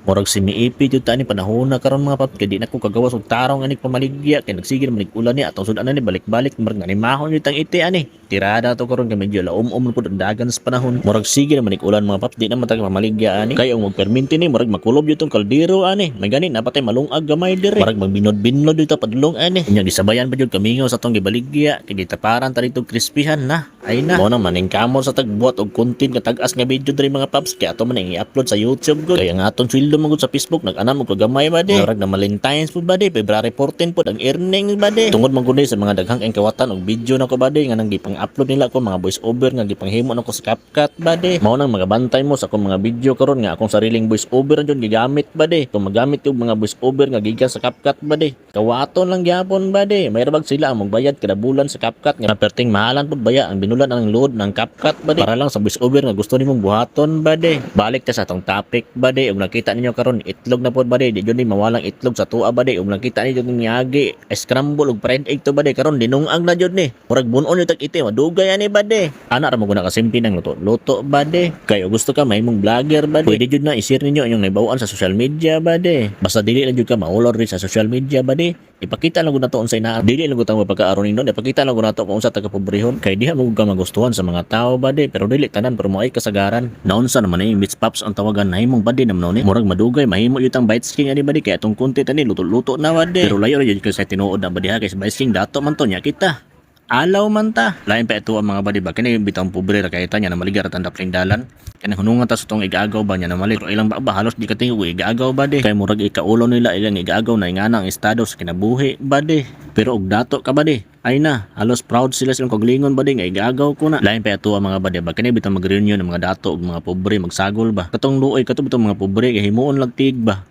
Murag si miipi jud ta ni panahon na karon mga paps kay di na ko kagawas og tarong ani pamaligya kay nagsige naman ulan ni atong sudan ani balik-balik murag nanimahon jud tang iti ani. Tirada to karon kay medyo laom-om pud ang dagan sa panahon. Murag sige naman ulan mga paps di na matag pamaligya ani. Kay ang magperminti ni murag makulob jud tong kaldero ani. May gani napatay malungag gamay dire. Murag magbinod-binod jud ta padulong ani. Unya gisabayan pa jud kamingaw sa tong gibaligya kay gitaparan ta dito krispihan na. Ay na. Mo na maning kamot sa tagbuhat og content nga tag-as nga video diri mga paps kay ato man i-upload sa YouTube gud. Kay ang aton sweldo man gud sa Facebook nag-anam og kagamay ba di. Murag na Valentine's pud ba di. February 14 pud ang earnings ba di. Tungod man gud sa mga daghang kawatan og video nako ba di nga nang gipang-upload nila ko mga voice over nga gipanghimo nako sa CapCut ba di. Mao nang magabantay mo sa akong mga video karon nga akong sariling voice over jud gigamit ba di. Kung magamit yung mga voice over nga gikan sa CapCut ba di. Kawaton lang gyapon ba di. May rabag sila ang magbayad kada bulan sa CapCut nga perting mahalan pud baya ang binulan ang load ng CapCut ba di. Para lang sa voice over nga gusto nimong buhaton ba di. Balik ta sa atong topic ba di. Ug nakita ninyo karon itlog na pod ba di. Di jud ni mawalang itlog sa tuwa ba di. Ug nakita ninyo yung niagi scramble ug fried egg to ba di. Karon dinungag na jud ni. Murag bunon yung tag iti madugay ani ba di. Ana ra mo guna ka simple ng luto ba di. Kay gusto ka mahimong vlogger ba di. Pwede jud na i-share ninyo inyong naibawaan sa social media ba di. Basta dili lang jud ka maulor rin sa social media ba di. Ipakita lang gud nato unsay naa. Dili lang gud tang mapagkaaron nindon. Ipakita lang gud nato kung unsa taga pobrehon. Kay diha mo ka magustuhan sa mga tao ba di. Pero dili tanan pero moay kasagaran. Naunsa naman ni Mitch Pops ang tawagan nahimong ba di namnon ni. Murag madugay mahimo jud ang Bites King ani ba di kay atong content ani luto-luto na ba di. Pero layo ra jud kay sa tinuod na ba diha kay sa Bites King dato man to nya kita. Alaw man ta. Lain pa ito ang mga badi ba. Kini bitang pobre ra kay tanya na maligar at andap ring dalan. Kani hunungan ta sa tong igagaw ba nya na mali. Pero ilang ba halos di ka tingog igagaw ba di. Kay murag ikaulo nila ilang igagaw na ingana ang estado sa kinabuhi ba di. Pero og dato ka ba di. Ay na, halos proud sila silang kaglingon ba di nga igagaw ko na. Lain pa ito ang mga badi ba. Kani bitang mag-reunion ng mga dato ug mga pobre magsagol ba. Katong luoy kato bitong mga pobre kay himuon lang tig ba.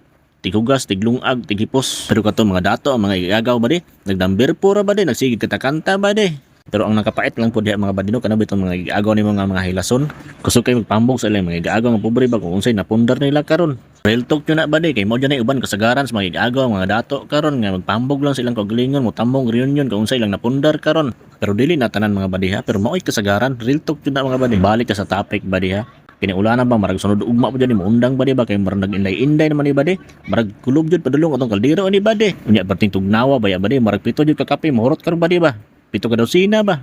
Tigugas, tiglungag, tigipos. Pero kato mga dato, ang mga igagaw ba di? Nagdambir pura ba di? Nagsigig katakanta ba di? Pero ang nakapait lang po diha mga badino kana bitong mga igagaw ni mga hilason. Kusog kay magpambog sa ilang mga igagaw nga pobre ba kung unsay napundar nila karon. Real talk yun na ba di? Kay mo dyan ay uban kasagaran sa mga igagaw mga dato karon nga magpambog lang silang kagalingon mo tambong reunion kung unsay lang napundar karon. Pero dili na tanan mga badiha pero mao'y kasagaran. Real talk yun na mga badi. Balik ka sa topic badiha. Kiniulanan ba marag sunod ugma po dyan mo undang ba di ba kay marag nag-inday-inday naman ni ba di marag kulob jud padulong atong kaldero ni ba di unya berting tugnawa ba ya ba di marag pito jud ka kape mahurot karon ba di ba pito ka dosina ba